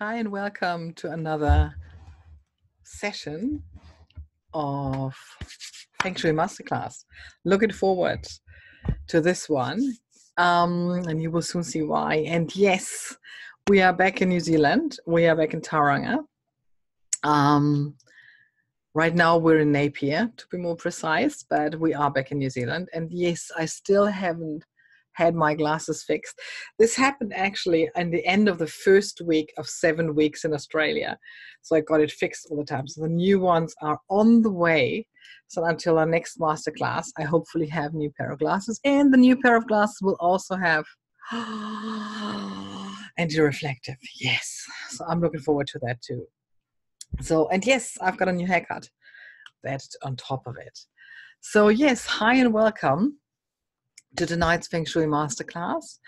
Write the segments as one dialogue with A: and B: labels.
A: Hi and welcome to another session of Feng Shui Masterclass. Looking forward to this one, and you will soon see why. And yes, we are back in New Zealand. We are back in Tauranga. Right now we're in Napier, to be more precise, but we are back in New Zealand. And yes, I still haven't had my glasses fixed. This happened actually in the end of the first week of 7 weeks in Australia. So I got it fixed all the time. So the new ones are on the way. So until our next masterclass, I hopefully have a new pair of glasses. And the new pair of glasses will also have anti-reflective. Yes. So I'm looking forward to that too. So, and yes, I've got a new haircut. That's on top of it. So yes, hi and welcome to tonight's Feng Shui Masterclass.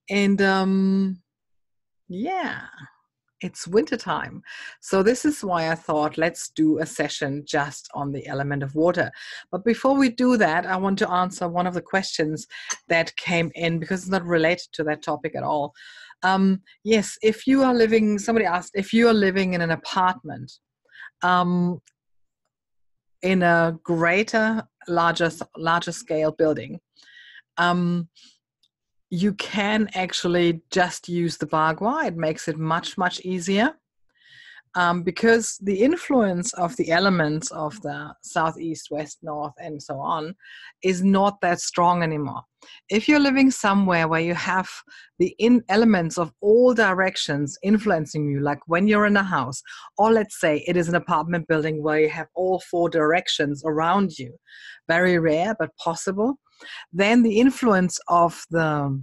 A: And yeah, it's wintertime. So this is why I thought let's do a session just on the element of water. But before we do that, I want to answer one of the questions that came in because it's not related to that topic at all. Yes, if you are living, somebody asked, if you are living in an apartment, in a larger scale building, you can actually just use the bagua. It makes it much, much easier because the influence of the elements of the southeast, west, north, and so on is not that strong anymore. If you're living somewhere where you have the elements of all directions influencing you, like when you're in a house, or let's say it is an apartment building where you have all four directions around you, very rare but possible, then the influence of the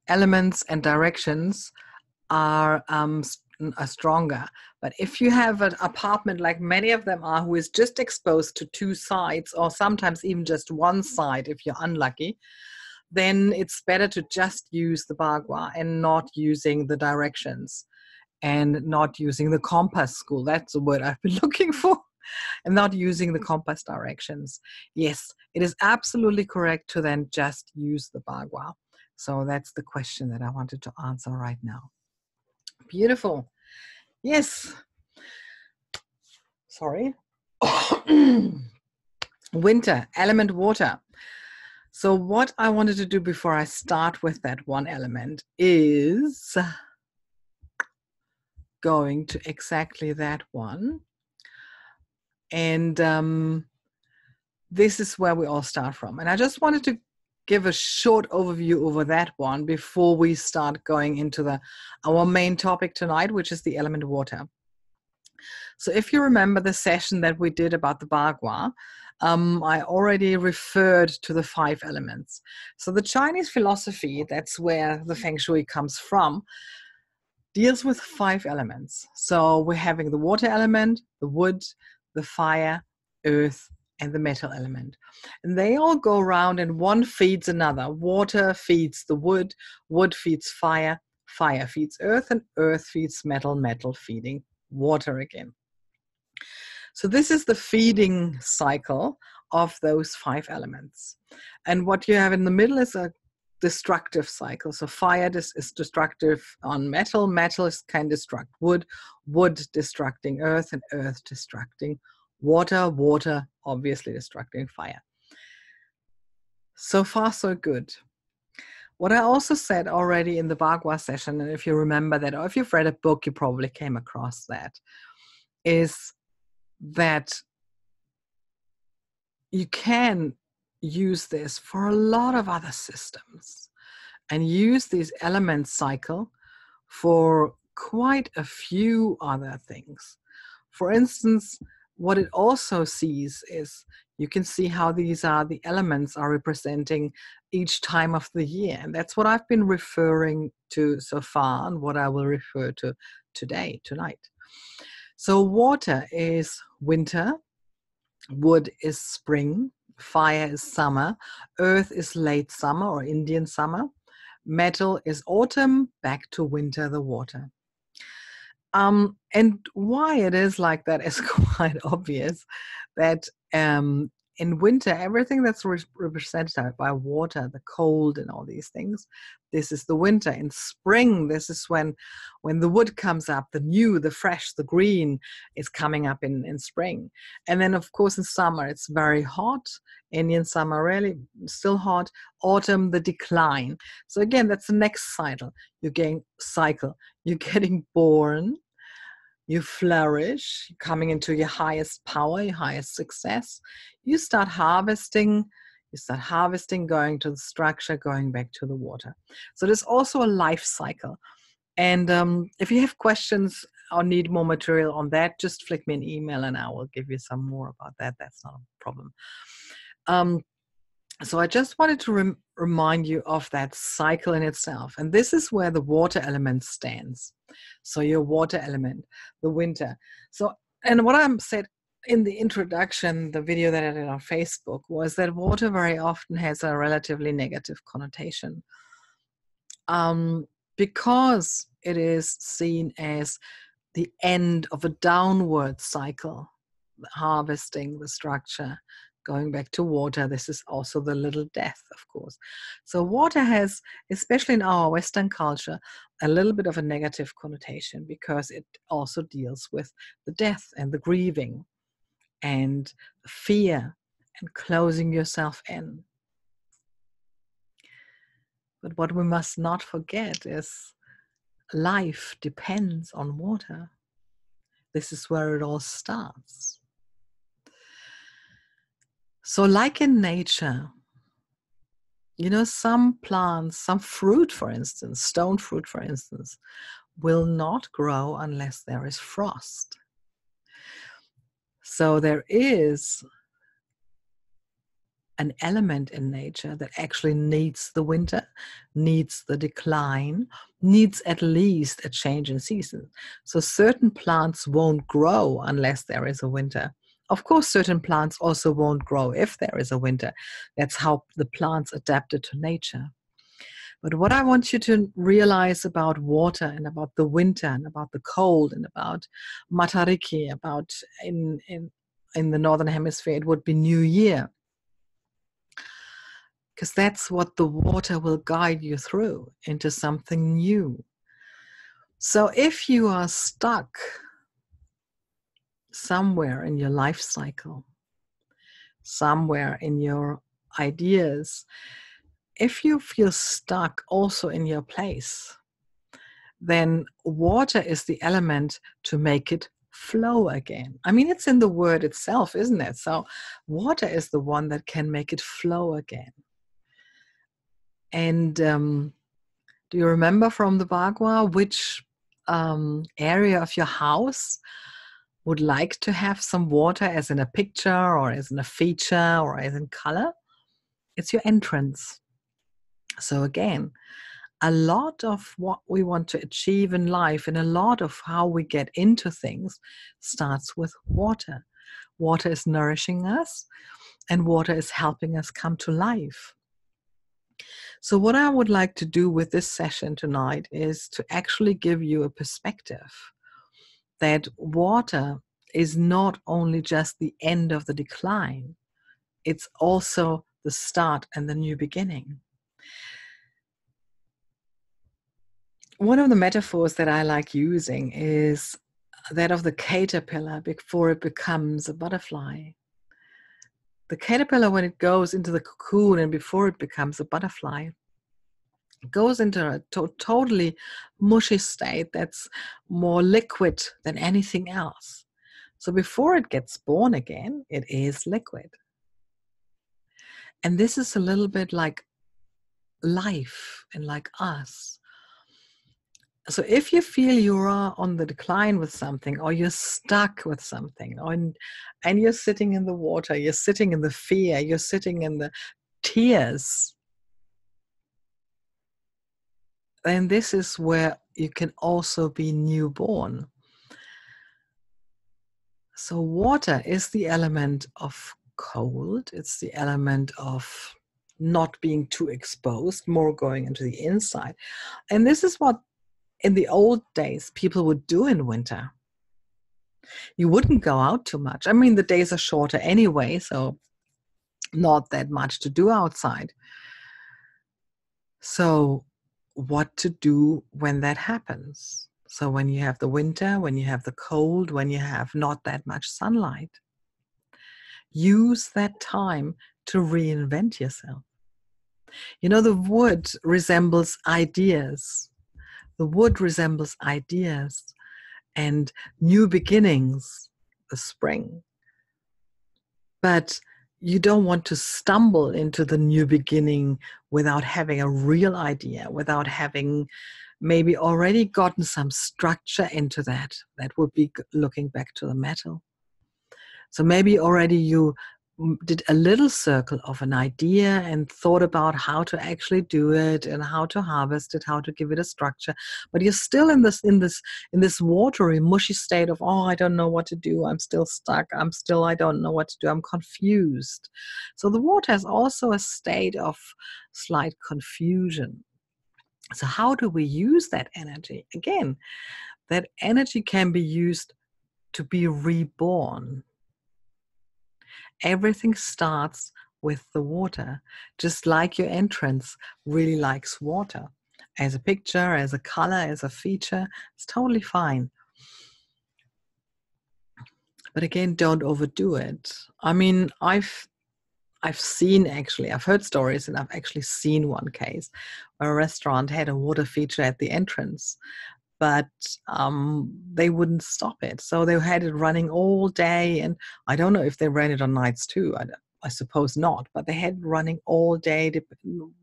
A: elements and directions are stronger. But if you have an apartment like many of them are, who is just exposed to two sides, or sometimes even just one side if you're unlucky, then it's better to just use the bagua and not using the directions and not using the compass school. That's the word I've been looking for. And not using the compass directions. Yes, it is absolutely correct to then just use the bagua. So that's the question that I wanted to answer right now. Beautiful. Yes. Sorry. Winter, element water. So what I wanted to do before I start with that one element is going to exactly that one. And this is where we all start from. And I just wanted to give a short overview over that one before we start going into our main topic tonight, which is the element water. So if you remember the session that we did about the bagua, I already referred to the 5 elements. So the Chinese philosophy, that's where the Feng Shui comes from, deals with 5 elements. So we're having the water element, the wood, the fire, earth, and the metal element. And they all go around and one feeds another. Water feeds the wood, wood feeds fire, fire feeds earth, and earth feeds metal, metal feeding water again. So this is the feeding cycle of those 5 elements. And what you have in the middle is a destructive cycle. So fire is destructive on metal, metal can destruct wood, wood destructing earth, and earth destructing water, water obviously destructing fire. So far, so good. What I also said already in the bagua session, and if you remember that, or if you've read a book, you probably came across that, is that you can use this for a lot of other systems and use this element cycle for quite a few other things. For instance, what it also sees is you can see how these are the elements are representing each time of the year. And that's what I've been referring to so far and what I will refer to tonight. So water is winter, wood is spring, fire is summer, earth is late summer or Indian summer, metal is autumn, back to winter, the water. And why it is like that is quite obvious, that in winter, everything that's represented by water, the cold and all these things, this is the winter. In spring, this is when the wood comes up, the new, the fresh, the green is coming up in spring. And then, of course, in summer, it's very hot. Indian summer, really still hot. Autumn, the decline. So again, that's the next cycle. You're getting born. You flourish, coming into your highest power, your highest success. You start harvesting, going to the structure, going back to the water. So there's also a life cycle. And if you have questions or need more material on that, just flick me an email and I will give you some more about that. That's not a problem. So I just wanted to remind you of that cycle in itself. And this is where the water element stands. So your water element, the winter. So, and what I said in the introduction, the video that I did on Facebook, was that water very often has a relatively negative connotation. Because it is seen as the end of a downward cycle, harvesting the structure, going back to water. This is also the little death, of course. So water has, especially in our Western culture, a little bit of a negative connotation because it also deals with the death and the grieving and the fear and closing yourself in. But what we must not forget is life depends on water. This is where it all starts. So like in nature, you know, some plants, some fruit, for instance, stone fruit, for instance, will not grow unless there is frost. So there is an element in nature that actually needs the winter, needs the decline, needs at least a change in season. So certain plants won't grow unless there is a winter. Of course, certain plants also won't grow if there is a winter. That's how the plants adapted to nature. But what I want you to realize about water and about the winter and about the cold and about Matariki, about in the Northern Hemisphere, it would be New Year. Because that's what the water will guide you through into something new. So if you are stuck somewhere in your life cycle, somewhere in your ideas, if you feel stuck also in your place, then water is the element to make it flow again. I mean, it's in the word itself, isn't it? So water is the one that can make it flow again. And do you remember from the Bagua which area of your house would like to have some water, as in a picture or as in a feature or as in color? It's your entrance. So again, a lot of what we want to achieve in life and a lot of how we get into things starts with water. Water is nourishing us and water is helping us come to life. So what I would like to do with this session tonight is to actually give you a perspective that water is not only just the end of the decline, it's also the start and the new beginning. One of the metaphors that I like using is that of the caterpillar before it becomes a butterfly. The caterpillar, when it goes into the cocoon and before it becomes a butterfly, goes into a totally mushy state that's more liquid than anything else. So before it gets born again, it is liquid. And this is a little bit like life and like us. So if you feel you are on the decline with something, or you're stuck with something, and you're sitting in the water, you're sitting in the fear, you're sitting in the tears, then this is where you can also be newborn. So water is the element of cold. It's the element of not being too exposed, more going into the inside. And this is what in the old days people would do in winter. You wouldn't go out too much. I mean, the days are shorter anyway, so not that much to do outside. So what to do when that happens? So when you have the winter, when you have the cold, when you have not that much sunlight, use that time to reinvent yourself. You know, the wood resembles ideas. The wood resembles ideas and new beginnings, the spring. But you don't want to stumble into the new beginning without having a real idea, without having maybe already gotten some structure into that. That would be looking back to the metal. So maybe already you did a little circle of an idea and thought about how to actually do it and how to harvest it, how to give it a structure. But you're still in this watery, mushy state of, oh, I don't know what to do. I'm still stuck. I don't know what to do. I'm confused. So the water is also a state of slight confusion. So how do we use that energy? Again, that energy can be used to be reborn. Everything starts with the water, just like your entrance really likes water. As a picture, as a color, as a feature, it's totally fine. But again, don't overdo it. I mean, I've heard stories, and I've actually seen one case where a restaurant had a water feature at the entrance, but they wouldn't stop it. So they had it running all day. And I don't know if they ran it on nights too. I suppose not, but they had it running all day,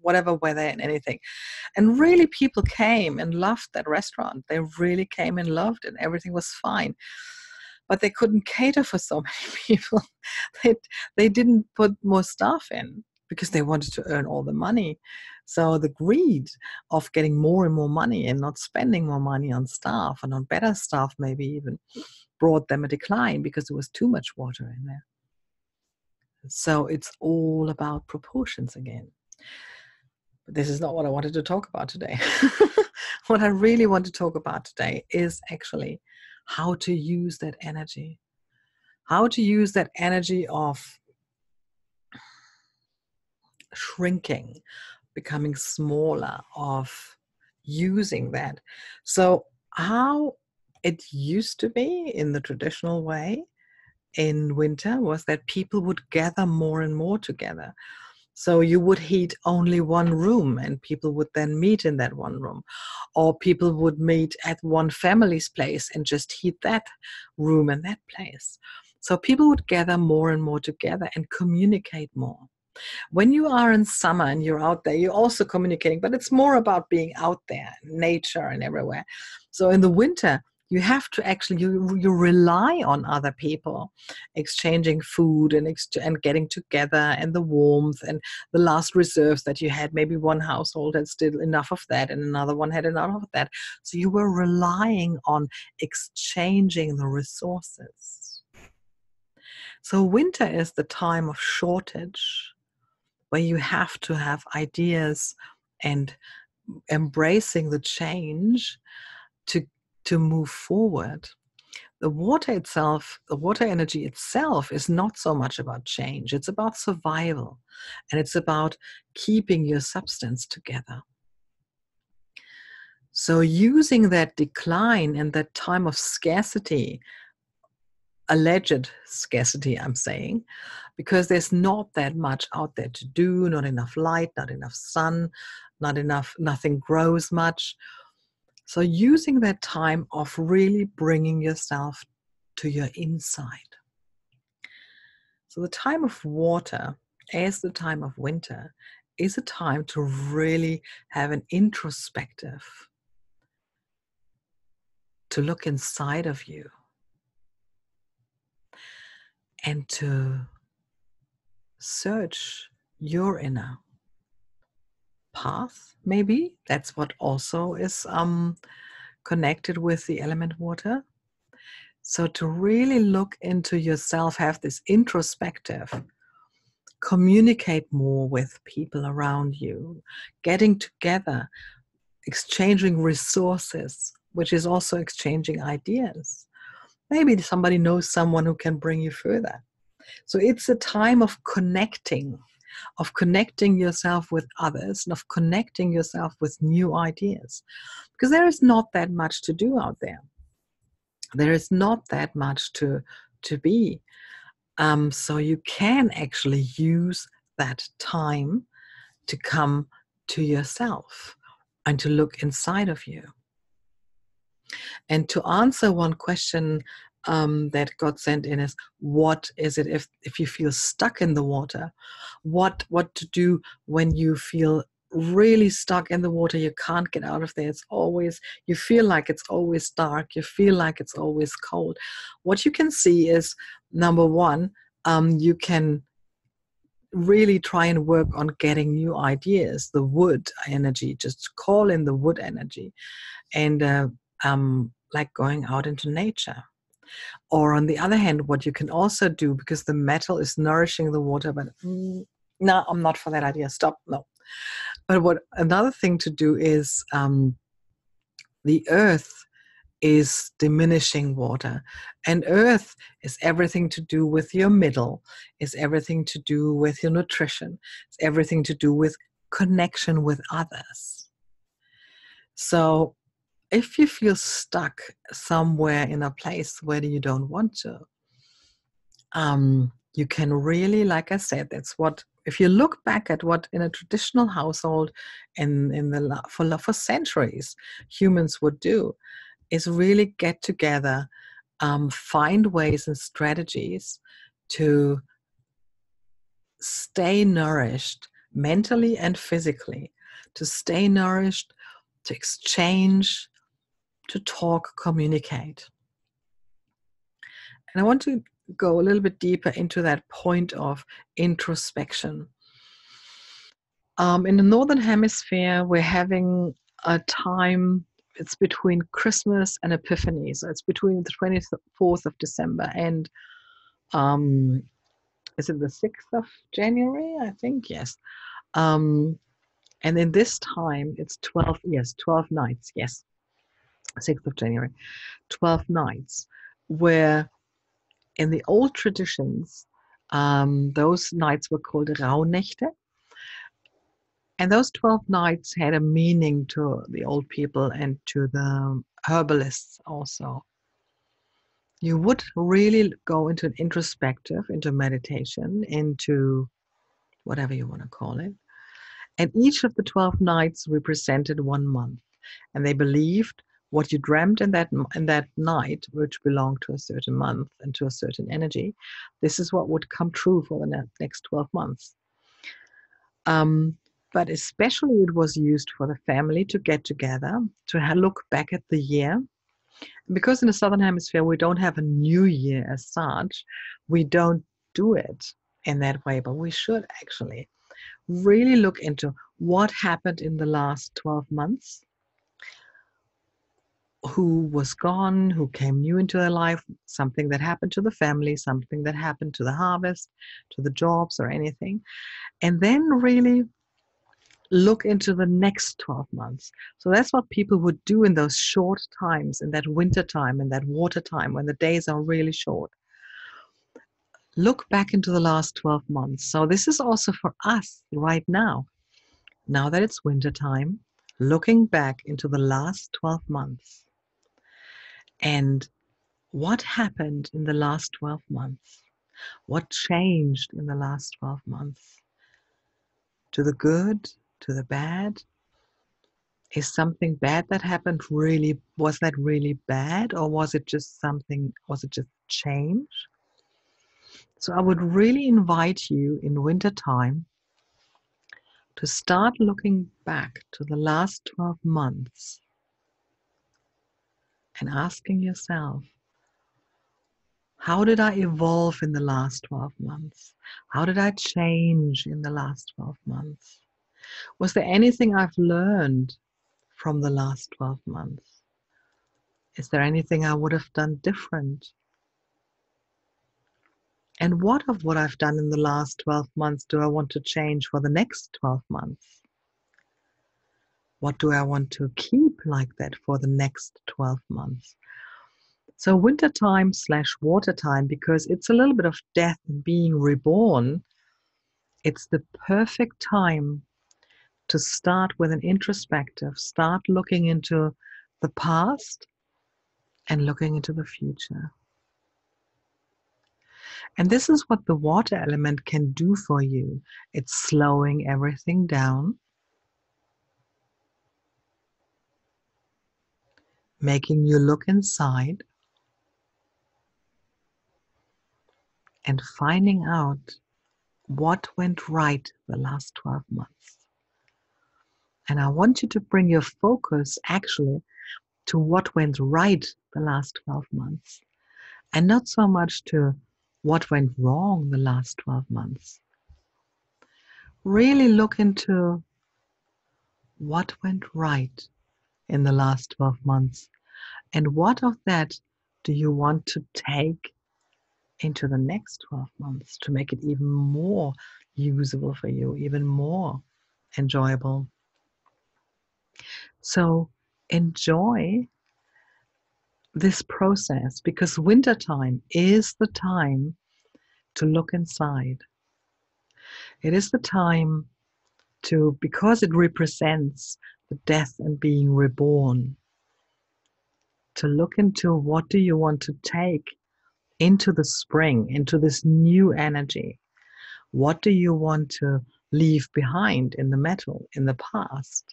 A: whatever weather and anything. And really people came and loved that restaurant. They really came and loved it. Everything was fine. But they couldn't cater for so many people. They didn't put more staff in because they wanted to earn all the money. So the greed of getting more and more money and not spending more money on staff and on better staff maybe even brought them a decline because there was too much water in there. So it's all about proportions again. But this is not what I wanted to talk about today. What I really want to talk about today is actually how to use that energy. How to use that energy of shrinking, becoming smaller, of using that. So how it used to be in the traditional way in winter was that people would gather more and more together. So you would heat only one room and people would then meet in that one room. Or people would meet at one family's place and just heat that room and that place. So people would gather more and more together and communicate more. When you are in summer and you're out there, you're also communicating, but it's more about being out there, nature and everywhere. So in the winter, you have to actually, you rely on other people, exchanging food and getting together, and the warmth and the last reserves that you had. Maybe one household had still enough of that and another one had enough of that. So you were relying on exchanging the resources. So winter is the time of shortage, where you have to have ideas and embracing the change to move forward. The water itself, the water energy itself is not so much about change. It's about survival, and it's about keeping your substance together. So using that decline and that time of scarcity, alleged scarcity, I'm saying, because there's not that much out there to do, not enough light, not enough sun, nothing grows much. So using that time of really bringing yourself to your inside. So the time of water, as the time of winter, is a time to really have an introspective, to look inside of you and to search your inner path. Maybe that's what also is connected with the element water. So to really look into yourself, have this introspective, communicate more with people around you, getting together, exchanging resources, which is also exchanging ideas. Maybe somebody knows someone who can bring you further. So it's a time of connecting yourself with others and of connecting yourself with new ideas. Because there is not that much to do out there. There is not that much to be. So you can actually use that time to come to yourself and to look inside of you. And to answer one question that got sent in is, what is it if you feel stuck in the water? What to do when you feel really stuck in the water? You can't get out of there. It's always, you feel like it's always dark. You feel like it's always cold. What you can see is, number one, you can really try and work on getting new ideas. The wood energy, just call in the wood energy, and like going out into nature. Or on the other hand, what you can also do, because the metal is nourishing the water, but no, I'm not for that idea. Stop. No. But what another thing to do is, the earth is diminishing water, and earth is everything to do with your middle, is everything to do with your nutrition, it's everything to do with connection with others. So if you feel stuck somewhere in a place where you don't want to, you can really, like I said, that's what, if you look back at what in a traditional household for centuries humans would do, is really get together, find ways and strategies to stay nourished mentally and physically, to stay nourished, to exchange, to talk, communicate. And I want to go a little bit deeper into that point of introspection. In the Northern Hemisphere, we're having a time, it's between Christmas and Epiphany. So it's between the 24th of December and, is it the 6th of January? I think, yes. And in this time, it's 12 nights, yes. 6th of January, 12 nights, where in the old traditions, those nights were called Rauhnächte. And those 12 nights had a meaning to the old people and to the herbalists also. You would really go into an introspective, into meditation, into whatever you want to call it. And each of the 12 nights represented 1 month. And they believed what you dreamt in that night, which belonged to a certain month and to a certain energy, this is what would come true for the next 12 months. But especially it was used for the family to get together, to look back at the year. Because in the Southern Hemisphere, we don't have a new year as such. We don't do it in that way, but we should actually really look into what happened in the last 12 months. Who was gone, who came new into their life, something that happened to the family, something that happened to the harvest, to the jobs or anything. And then really look into the next 12 months. So that's what people would do in those short times, in that winter time, in that water time, when the days are really short. Look back into the last 12 months. So this is also for us right now. Now that it's winter time, looking back into the last 12 months. And what happened in the last 12 months? What changed in the last 12 months? To the good, to the bad? Is something bad that happened really, was that really bad? Or was it just change? So I would really invite you in winter time to start looking back to the last 12 months and asking yourself, how did I evolve in the last 12 months? How did I change in the last 12 months? Was there anything I've learned from the last 12 months? Is there anything I would have done different? And what of what I've done in the last 12 months do I want to change for the next 12 months? What do I want to keep like that for the next 12 months? So winter time / water time, because it's a little bit of death and being reborn, it's the perfect time to start with an introspective, start looking into the past and looking into the future. And this is what the water element can do for you. It's slowing everything down, making you look inside and finding out what went right the last 12 months. And I want you to bring your focus actually to what went right the last 12 months and not so much to what went wrong the last 12 months. Really look into what went right in the last 12 months and what of that do you want to take into the next 12 months to make it even more usable for you, even more enjoyable. So enjoy this process, because wintertime is the time to look inside. It is the time to, because it represents the death and being reborn, to look into what do you want to take into the spring, into this new energy. What do you want to leave behind in the metal, in the past?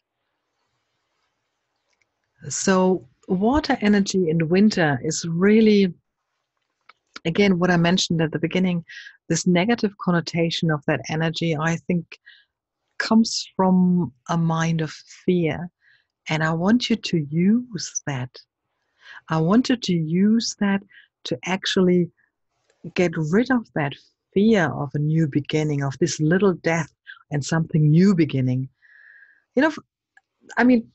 A: So water energy in winter is really, again, what I mentioned at the beginning, this negative connotation of that energy, I think, comes from a mind of fear. And I want you to use that. I want you to use that to actually get rid of that fear of a new beginning, of this little death and something new beginning. You know, I mean,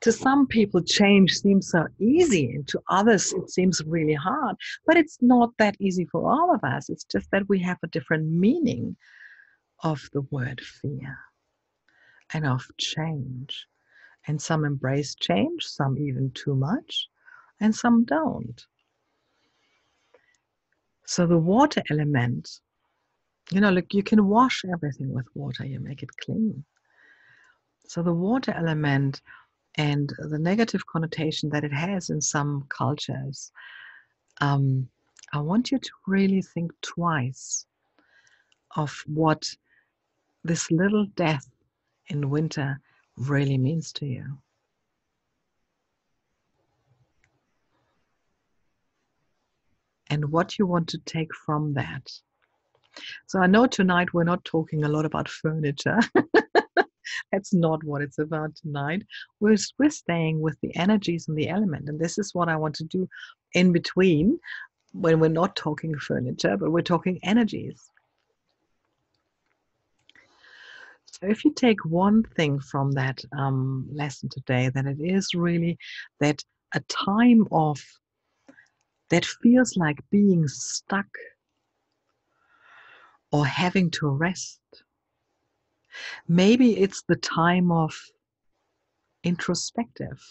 A: to some people, change seems so easy, and to others, it seems really hard. But it's not that easy for all of us. It's just that we have a different meaning of the word fear and of change. And some embrace change, some even too much, and some don't. So the water element, like you can wash everything with water, you make it clean. So the water element and the negative connotation that it has in some cultures, I want you to really think twice of what this little death in winter really means to you. And what you want to take from that. So I know tonight we're not talking a lot about furniture. That's not what it's about tonight. We're staying with the energies and the element. And this is what I want to do in between when we're not talking furniture, but we're talking energies. So if you take one thing from that lesson today, then it is really that a time of that feels like being stuck or having to rest. Maybe it's the time of introspective.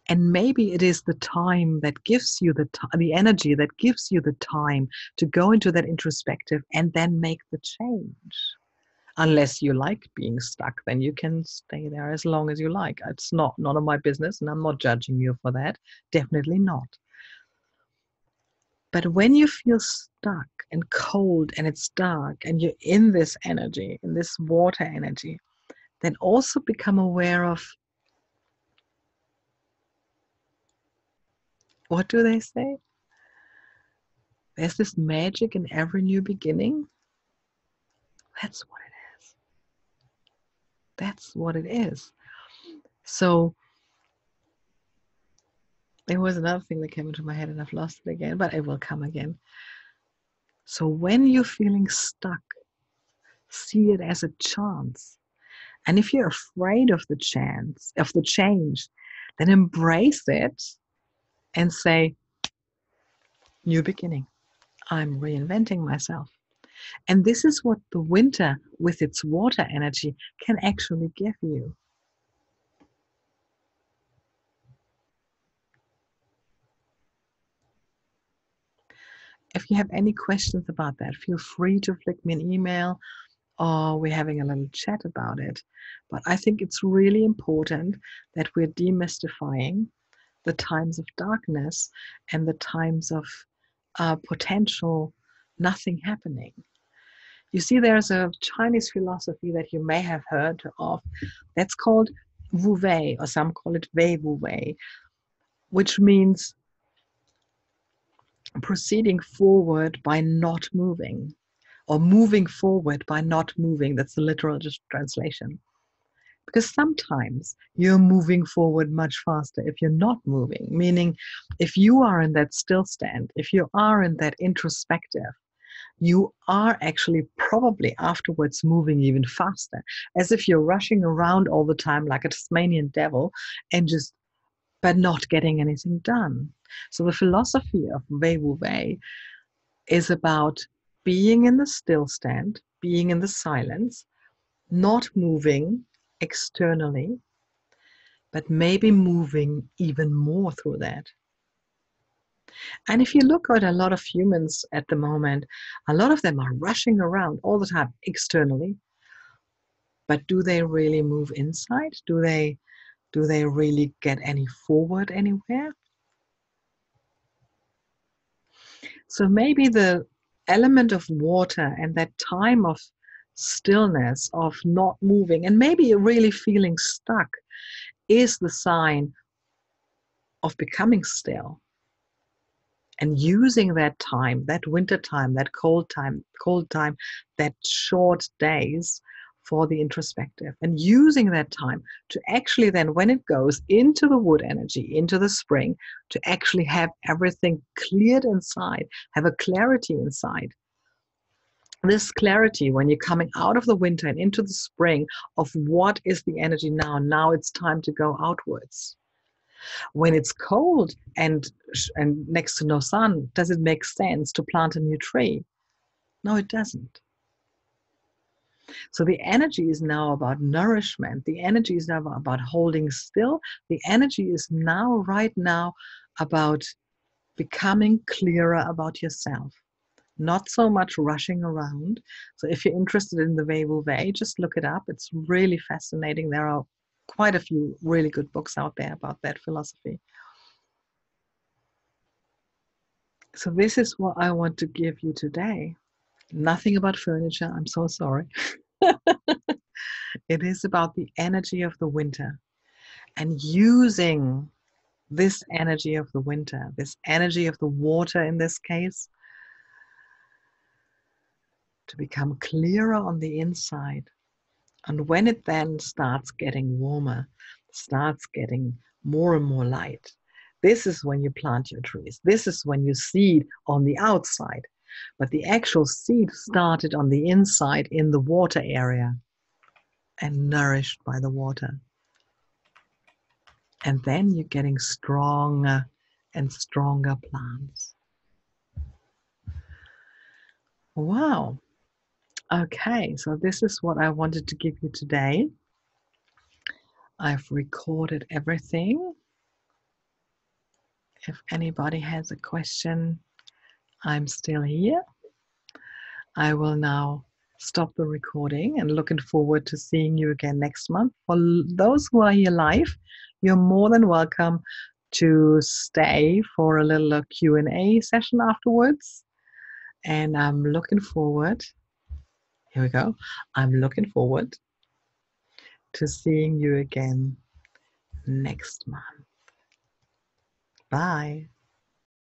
A: And maybe it is the time that gives you the energy that gives you the time to go into that introspective and then make the change. Unless you like being stuck, then you can stay there as long as you like. It's none of my business, and I'm not judging you for that. Definitely not. But when you feel stuck and cold and it's dark and you're in this energy, in this water energy, then also become aware of, what do they say? There's this magic in every new beginning. That's what it is. That's what it is. So there was another thing that came into my head and I've lost it again, but it will come again. So when you're feeling stuck, see it as a chance. And if you're afraid of the change, then embrace it and say, new beginning. I'm reinventing myself. And this is what the winter with its water energy can actually give you. if you have any questions about that, feel free to flick me an email, or we're having a little chat about it. But I think it's really important that we're demystifying the times of darkness and the times of potential nothing happening. You see, there's a Chinese philosophy that you may have heard of that's called Wu Wei, or some call it Wei Wu Wei, which means proceeding forward by not moving, or moving forward by not moving. That's the literal translation. Because sometimes you're moving forward much faster if you're not moving, meaning if you are in that still stand, if you are in that introspective, you are actually probably afterwards moving even faster, as if you're rushing around all the time like a Tasmanian devil and just but not getting anything done. So the philosophy of Wei Wu Wei is about being in the still stand, being in the silence, not moving externally, but maybe moving even more through that. And if you look at a lot of humans at the moment, a lot of them are rushing around all the time externally. But do they really move inside? Do they really get any forward anywhere? So maybe the element of water and that time of stillness, of not moving, and maybe really feeling stuck, is the sign of becoming still. And using that time, that winter time, that cold time, that short days for the introspective, and using that time to actually then, when it goes into the wood energy, into the spring, to actually have everything cleared inside, have a clarity inside. This clarity when you're coming out of the winter and into the spring of what is the energy now. Now it's time to go outwards. When it's cold and next to no sun, does it make sense to plant a new tree? No, it doesn't. So the energy is now about nourishment. The energy is now about holding still. The energy is now, right now, about becoming clearer about yourself. Not so much rushing around. So if you're interested in the Wei Wu Wei, just look it up. It's really fascinating. There are quite a few really good books out there about that philosophy. So this is what I want to give you today. Nothing about furniture. I'm so sorry. It is about the energy of the winter and using this energy of the winter, this energy of the water in this case, to become clearer on the inside. And when it then starts getting warmer, starts getting more and more light, this is when you plant your trees. This is when you seed on the outside. But the actual seed started on the inside in the water area and nourished by the water. And then you're getting stronger and stronger plants. Wow. Okay, so this is what I wanted to give you today. I've recorded everything. If anybody has a question, I'm still here. I will now stop the recording and looking forward to seeing you again next month. For those who are here live, you're more than welcome to stay for a little Q&A session afterwards. And I'm looking forward, here we go, I'm looking forward to seeing you again next month. Bye.